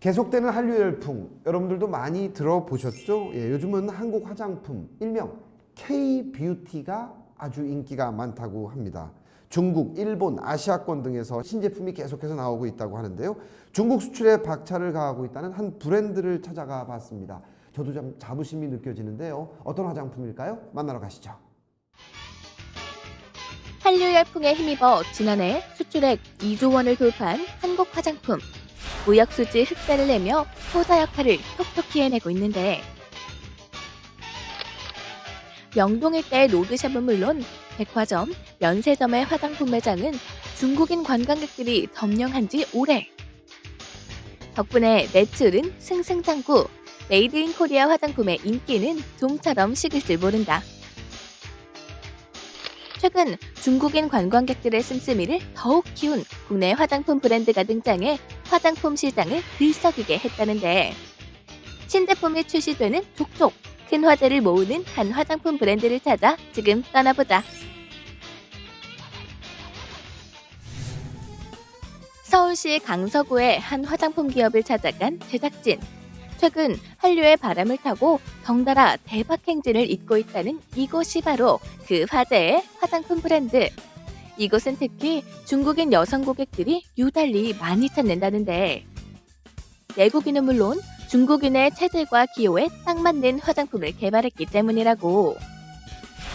계속되는 한류 열풍, 여러분들도 많이 들어보셨죠? 예, 요즘은 한국 화장품, 일명 K-뷰티가 아주 인기가 많다고 합니다. 중국, 일본, 아시아권 등에서 신제품이 계속해서 나오고 있다고 하는데요. 중국 수출에 박차를 가하고 있다는 한 브랜드를 찾아가 봤습니다. 저도 좀 자부심이 느껴지는데요. 어떤 화장품일까요? 만나러 가시죠. 한류 열풍에 힘입어 지난해 수출액 2조 원을 돌파한 한국 화장품. 무역 수지 흑자를 내며 효자 역할을 톡톡히 해내고 있는데, 명동 일대 로드샵은 물론 백화점, 면세점의 화장품 매장은 중국인 관광객들이 점령한 지 오래. 덕분에 매출은 승승장구, 메이드 인 코리아 화장품의 인기는 좀처럼 식을 줄 모른다. 최근 중국인 관광객들의 씀씀이를 더욱 키운 국내 화장품 브랜드가 등장해 화장품 시장을 들썩이게 했다는데, 신제품이 출시되는 족족 큰 화제를 모으는 한 화장품 브랜드를 찾아 지금 떠나보자. 서울시 강서구의 한 화장품 기업을 찾아간 제작진. 최근 한류의 바람을 타고 덩달아 대박 행진을 잇고 있다는 이곳이 바로 그 화제의 화장품 브랜드. 이곳은 특히 중국인 여성 고객들이 유달리 많이 찾는다는데, 내국인은 물론 중국인의 체질과 기호에 딱 맞는 화장품을 개발했기 때문이라고.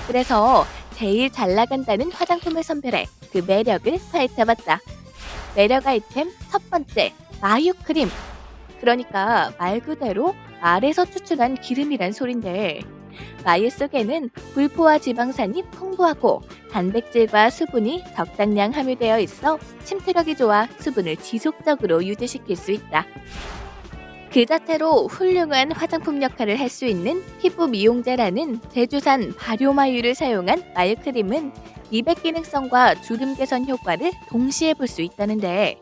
그래서 제일 잘 나간다는 화장품을 선별해 그 매력을 파헤쳐봤다. 매력 아이템 첫 번째, 마유 크림. 그러니까 말 그대로 말에서 추출한 기름이란 소린데, 마유 속에는 불포화 지방산이 풍부하고 단백질과 수분이 적당량 함유되어 있어 침투력이 좋아 수분을 지속적으로 유지시킬 수 있다. 그 자체로 훌륭한 화장품 역할을 할 수 있는 피부 미용제라는 제주산 발효마유를 사용한 마유 크림은 미백 기능성과 주름 개선 효과를 동시에 볼 수 있다는데,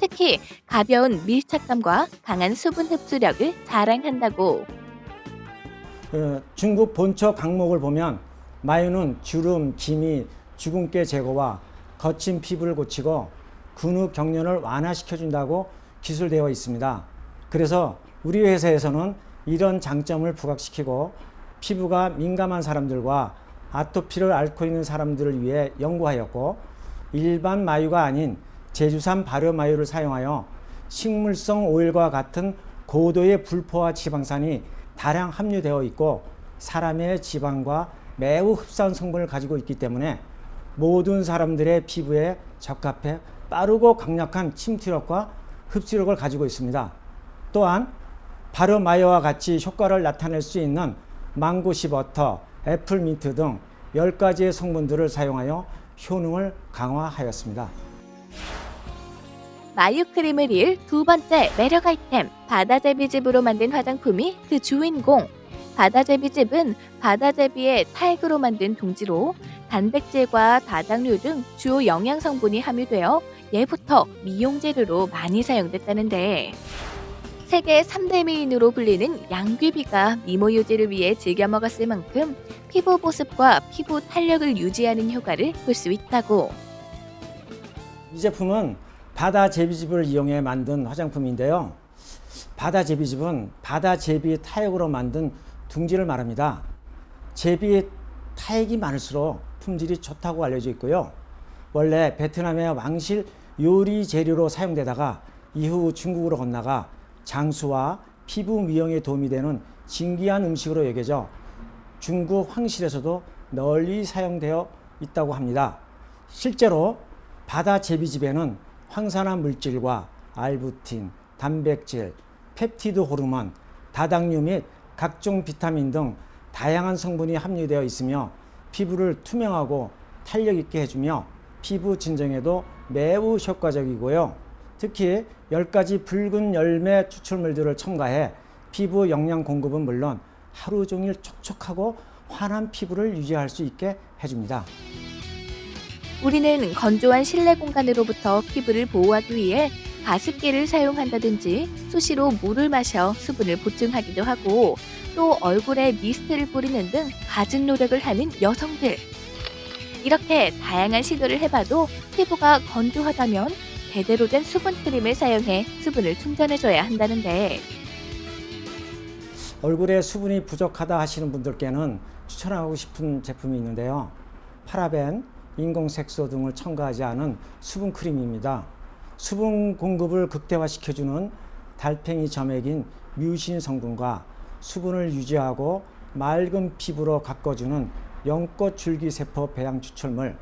특히 가벼운 밀착감과 강한 수분 흡수력을 자랑한다고. 중국 본처 강목을 보면 마유는 주름, 기미, 주근깨 제거와 거친 피부를 고치고 근육 경련을 완화시켜준다고 기술되어 있습니다. 그래서 우리 회사에서는 이런 장점을 부각시키고 피부가 민감한 사람들과 아토피를 앓고 있는 사람들을 위해 연구하였고, 일반 마유가 아닌 제주산 발효 마유를 사용하여 식물성 오일과 같은 고도의 불포화 지방산이 다량 함유되어 있고 사람의 지방과 매우 흡사한 성분을 가지고 있기 때문에 모든 사람들의 피부에 적합해 빠르고 강력한 침투력과 흡수력을 가지고 있습니다. 또한 발효 마유와 같이 효과를 나타낼 수 있는 망고시 버터, 애플민트 등 10가지의 성분들을 사용하여 효능을 강화하였습니다. 마유 크림을 이을 두 번째 매력 아이템, 바다제비즙으로 만든 화장품이 그 주인공. 바다제비즙은 바다제비의 탈구로 만든 둥지로 단백질과 다당류 등 주요 영양 성분이 함유되어 예부터 미용 재료로 많이 사용됐다는데, 세계 3대 미인으로 불리는 양귀비가 미모 유지를 위해 즐겨 먹었을 만큼 피부 보습과 피부 탄력을 유지하는 효과를 볼 수 있다고. 이 제품은 바다 제비즙을 이용해 만든 화장품인데요. 바다 제비즙은 바다 제비 타액으로 만든 둥지를 말합니다. 제비 타액이 많을수록 품질이 좋다고 알려져 있고요. 원래 베트남의 왕실 요리 재료로 사용되다가 이후 중국으로 건너가 장수와 피부 미용에 도움이 되는 진귀한 음식으로 여겨져 중국 황실에서도 널리 사용되어 있다고 합니다. 실제로 바다 제비즙에는 황산화 물질과 알부틴, 단백질, 펩티드 호르몬, 다당류 및 각종 비타민 등 다양한 성분이 함유되어 있으며 피부를 투명하고 탄력 있게 해주며 피부 진정에도 매우 효과적이고요. 특히 10가지 붉은 열매 추출물들을 첨가해 피부 영양 공급은 물론 하루 종일 촉촉하고 환한 피부를 유지할 수 있게 해줍니다. 우리는 건조한 실내 공간으로부터 피부를 보호하기 위해 가습기를 사용한다든지 수시로 물을 마셔 수분을 보충하기도 하고, 또 얼굴에 미스트를 뿌리는 등 갖은 노력을 하는 여성들. 이렇게 다양한 시도를 해봐도 피부가 건조하다면 제대로 된 수분 크림을 사용해 수분을 충전해줘야 한다는데 얼굴에 수분이 부족하다 하시는 분들께는 추천하고 싶은 제품이 있는데요. 파라벤, 인공색소 등을 첨가하지 않은 수분 크림입니다. 수분 공급을 극대화시켜주는 달팽이 점액인 뮤신 성분과 수분을 유지하고 맑은 피부로 가꿔주는 연꽃 줄기세포 배양 추출물,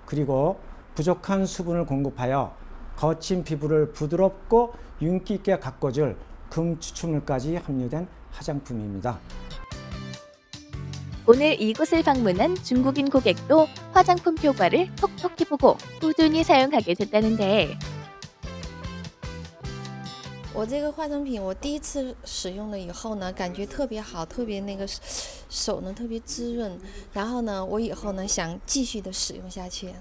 그리고 부족한 수분을 공급하여 거친 피부를 부드럽고 윤기 있게 가꿔줄 금 추출물까지 함유된 화장품입니다. 오늘 이곳을 방문한 중국인 고객도 화장품 효과를 톡톡히 보고 꾸준히 사용하게 됐다는데 我这个化妆品，我第一次使用了以后呢，感觉特别好，特别那个手呢特别滋润。然后呢，我以后呢想继续的使用下去。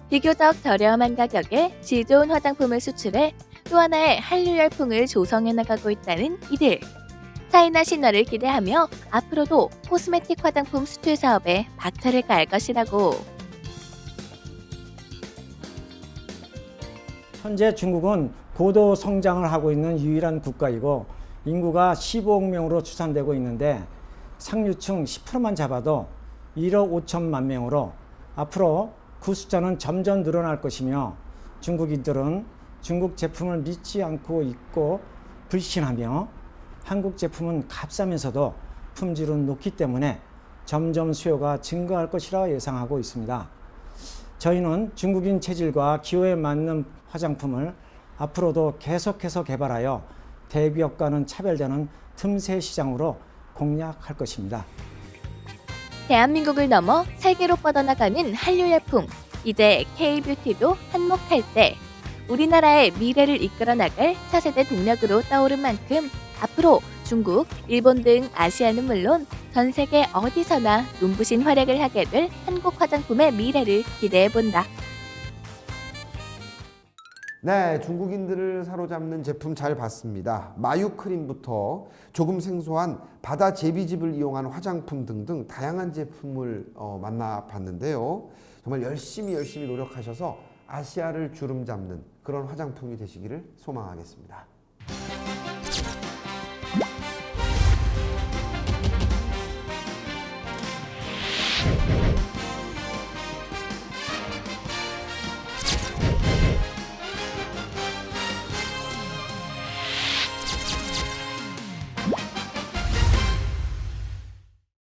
비교적 저렴한 가격에 질 좋은 화장품을 수출해 또 하나의 한류 열풍을 조성해 나가고 있다는 이들. 차이나 신화를 기대하며 앞으로도 코스메틱 화장품 수출 사업에 박차를 가할 것이라고. 현재 중국은 고도 성장을 하고 있는 유일한 국가이고 인구가 15억 명으로 추산되고 있는데 상류층 10%만 잡아도 1억 5천만 명으로 앞으로 그 숫자는 점점 늘어날 것이며 중국인들은 중국 제품을 믿지 않고 있고 불신하며 한국 제품은 값싸면서도 품질은 높기 때문에 점점 수요가 증가할 것이라 예상하고 있습니다. 저희는 중국인 체질과 기호에 맞는 화장품을 앞으로도 계속해서 개발하여 대기업과는 차별되는 틈새 시장으로 공략할 것입니다. 대한민국을 넘어 세계로 뻗어나가는 한류 열풍. 이제 K-뷰티도 한몫할 때 우리나라의 미래를 이끌어 나갈 차세대 동력으로 떠오른 만큼 앞으로 중국, 일본 등 아시아는 물론 전 세계 어디서나 눈부신 활약을 하게 될 한국 화장품의 미래를 기대해본다. 네, 중국인들을 사로잡는 제품 잘 봤습니다. 마유 크림부터 조금 생소한 바다 제비즙을 이용한 화장품 등등 다양한 제품을 만나봤는데요. 정말 열심히 노력하셔서 아시아를 주름 잡는 그런 화장품이 되시기를 소망하겠습니다.